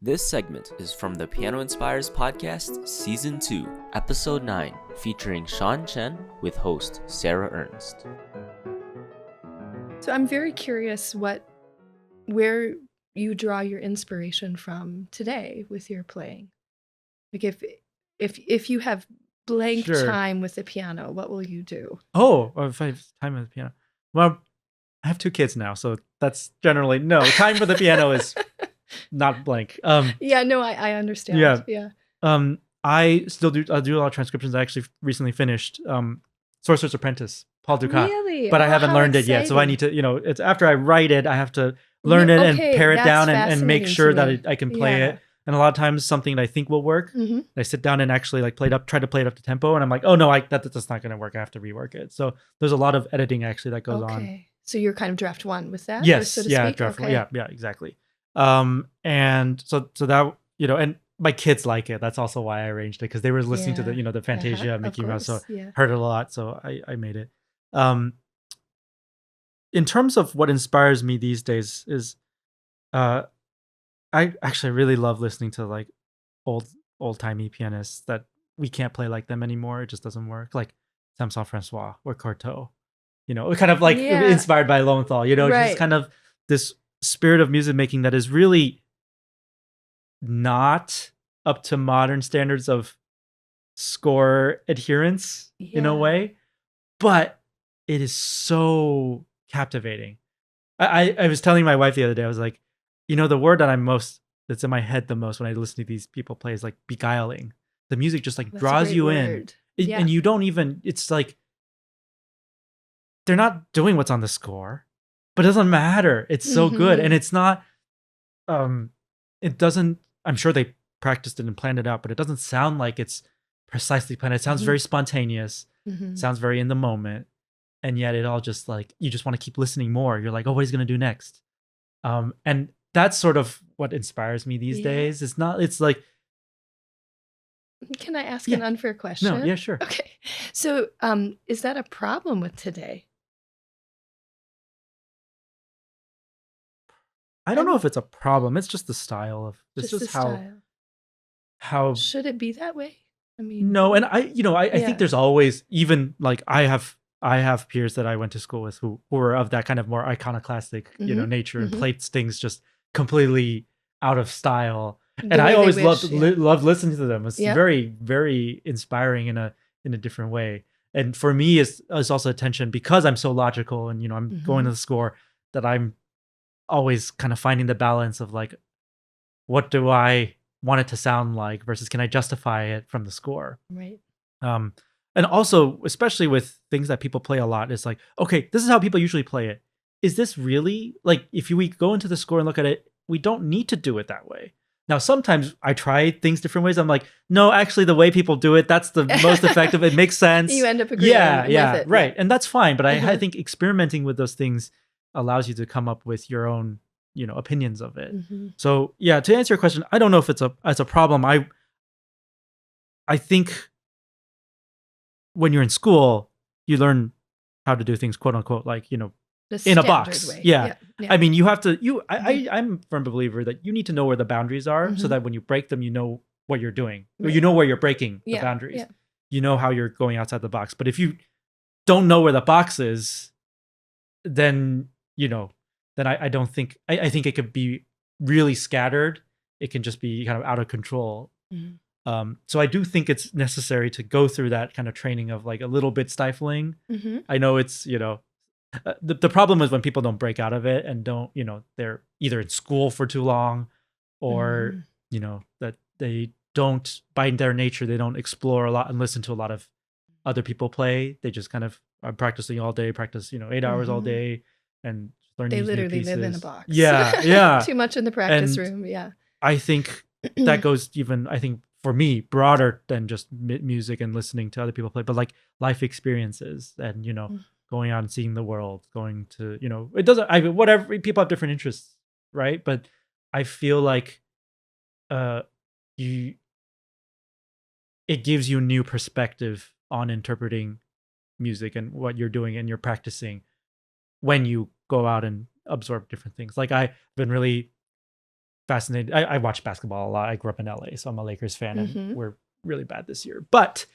This segment is from the Piano Inspires podcast, Season 2, Episode 9, featuring Sean Chen with host Sarah Ernst. So I'm very curious where you draw your inspiration from today with your playing. Like if you have blank Sure. time with the piano, what will you do? Oh, if I have time with the piano. Well, I have 2 kids now, so that's generally no. Time for the piano is not blank. Yeah, no, I understand. Yeah. Yeah. I do a lot of transcriptions. I actually recently finished Sorcerer's Apprentice, Paul Dukas. Really? But I Oh, haven't how learned it yet, so I exciting. need to, it's after I write it, I have to learn it and Okay, pare it that's down and make fascinating sure to that me. I can play Yeah. it. And a lot of times something that I think will work, Mhm. I sit down and actually like try to play it up to tempo, and I'm like, oh no, that's not going to work. I have to rework it. So there's a lot of editing actually that goes on. Okay. So you're kind of draft one with that? Yes, so to yeah, speak? draft. Okay. Yeah, exactly. And so that and my kids like it. That's also why I arranged it, because they were listening to the Yeah. the Fantasia, Of Mickey Mouse, so course. Yeah. heard it a lot. So I made it. In terms of what inspires me these days is, I actually really love listening to like old timey pianists that we can't play like them anymore. It just doesn't work. Like Samson Francois or Cortot. Kind of like Yeah. inspired by Lowenthal. Right. Just kind of this spirit of music making that is really not up to modern standards of score adherence in a Yeah. way, but it is so captivating. I was telling my wife the other day, I was like, the word that's in my head the most when I listen to these people play is like beguiling. The music just like That's a draws great you word. in, Yeah. and you don't even. It's like they're not doing what's on the score, but it doesn't matter. It's so good, Mhm. and it's not. It doesn't. I'm sure they practiced it and planned it out, but it doesn't sound like it's precisely planned. It sounds Mhm. very spontaneous. Mhm. Sounds very in the moment, and yet it all just like you just want to keep listening more. You're like, oh, what he's gonna do next? And that's sort of what inspires me these Yeah. days. It's not. It's like Can I ask Yeah. an unfair question? no, yeah, sure. Okay. So, is that a problem with today? I don't know if it's a problem. It's just the style of. It's Just the just how style. Should it be that way? I mean, No, and I Yeah. think there's always, even like I have peers that I went to school with who were of that kind of more iconoclastic, Mhm, nature, and mhm. played things just completely out of style. The And I way they always wish, yeah. loved listening to them. It's Yep. very, very inspiring in a different way. And for me, it's also attention, because I'm so logical and I'm going to Mhm. the score, that I'm always kind of finding the balance of like, what do I want it to sound like versus can I justify it from the score? Right. Um, and also, especially with things that people play a lot, it's like, okay, this is how people usually play it. Is this really like, if we go into the score and look at it, we don't need to do it that way. Now, sometimes I try things different ways. I'm like, no, actually, the way people do it, that's the most effective. It makes sense. You end up agreeing with it. Right. And that's fine. But I Mhm. think experimenting with those things allows you to come up with your own, opinions of it. Mhm. So yeah, to answer your question, I don't know if it's a problem. I think when you're in school, you learn how to do things, quote unquote, like, The in a standard box. way. Yeah. Yeah. I mean, you have to, Mhm. I'm a firm believer that you need to know where the boundaries are, so Mhm. that when you break them, you know what you're doing, or Right. you know where you're breaking the Yeah, boundaries. yeah. You know how you're going outside the box. But if you don't know where the box is, then, then I don't think, I think it could be really scattered. It can just be kind of out of control. Mhm. So I do think it's necessary to go through that kind of training of like a little bit stifling. Mhm. I know it's, the problem is when people don't break out of it and don't, they're either in school for too long, or, that they don't, by their nature, they don't explore a lot and listen to a lot of other people play. They just kind of are practicing all day, 8 hours all Mhm. day, and learn They these new literally live in a pieces. box. Yeah, yeah. Too much in the practice And room. Yeah. I think that goes even, I think for me, broader than just music and listening to other people play, but like life experiences and, Mm. going out and seeing the world, going to, it doesn't, whatever, people have different interests, right? But I feel like, uh, you, it gives you a new perspective on interpreting music and what you're doing and you're practicing when you go out and absorb different things. Like I've been really fascinated. I watch basketball a lot. I grew up in LA, so I'm a Lakers fan, and Mhm. we're really bad this year. But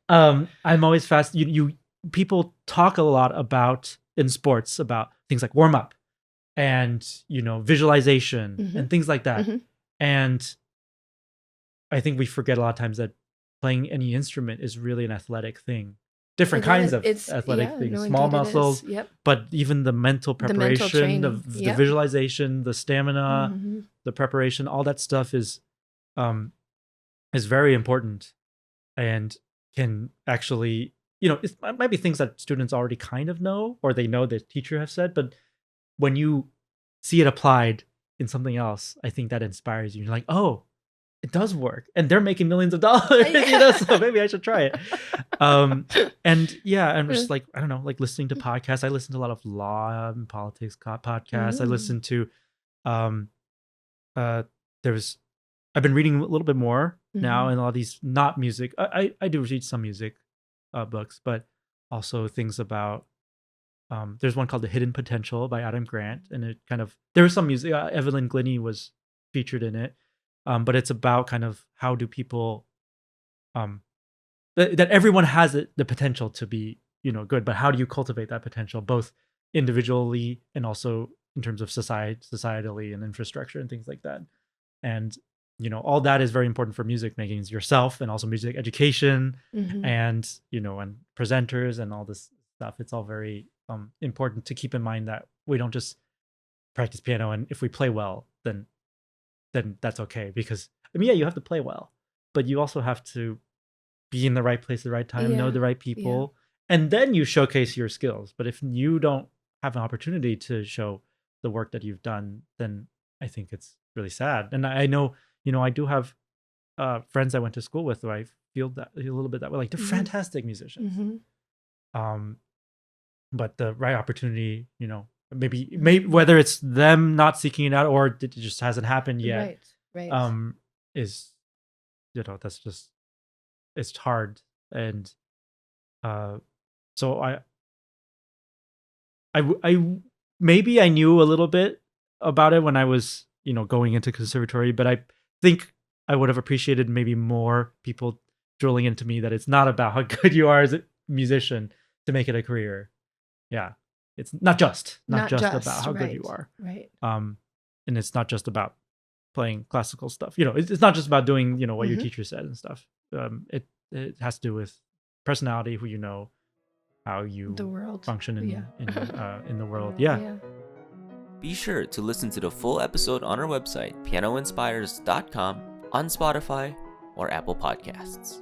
I'm always people talk a lot about in sports about things like warm up and visualization Mhm. and things like that. Mhm. And I think we forget a lot of times that playing any instrument is really an athletic thing. Different It kinds is. of It's athletic yeah, things, no, small indeed it is. muscles, Yep. but even the mental The mental preparation, the training. Yep. visualization, the stamina, Mhm. the preparation, all that stuff is very important and can actually, it might be things that students already kind of know or they know the teacher has said, but when you see it applied in something else, I think that inspires you. You're like, oh, it does work, and they're making millions of dollars, so maybe I should try it. And yeah, I'm just like, I don't know, like listening to podcasts. I listen to a lot of law and politics podcasts. I listen to, there's, I've been reading a little bit more now, and a lot of these not music. I do read some music books, but also things about. There's one called The Hidden Potential by Adam Grant, and it kind of there was some music. Evelyn Glennie was featured in it, but it's about kind of how do people, that everyone has the potential to be good, but how do you cultivate that potential both individually and also in terms of societally and infrastructure and things like that. And all that is very important for music making, is yourself and also music education Mhm. and and presenters and all this stuff. It's all very important to keep in mind that we don't just practice piano and if we play well then that's okay, because I mean, yeah, you have to play well, but you also have to be in the right place at the right time, know Yeah. the right Yeah. people, and then you showcase your skills. But if you don't have an opportunity to show the work that you've done, then I think it's really sad. And I know, I do have friends I went to school with who I feel that a little bit that way. Like they're Mhm. fantastic musicians. Mhm. But the right opportunity, maybe whether it's them not seeking it out or it just hasn't happened yet, Right. is that's just, it's hard. And so I maybe I knew a little bit about it when I was going into conservatory, but I think I would have appreciated maybe more people drilling into me that it's not about how good you are as a musician to make it a career. Yeah, it's not just about how good you are. Right. And it's not just about playing classical stuff. It's not just about doing what your Mhm. teacher said and stuff. It has to do with personality, who how you The world. function Yeah. in the world. Yeah. Yeah. Be sure to listen to the full episode on our website, pianoinspires.com, on Spotify or Apple Podcasts.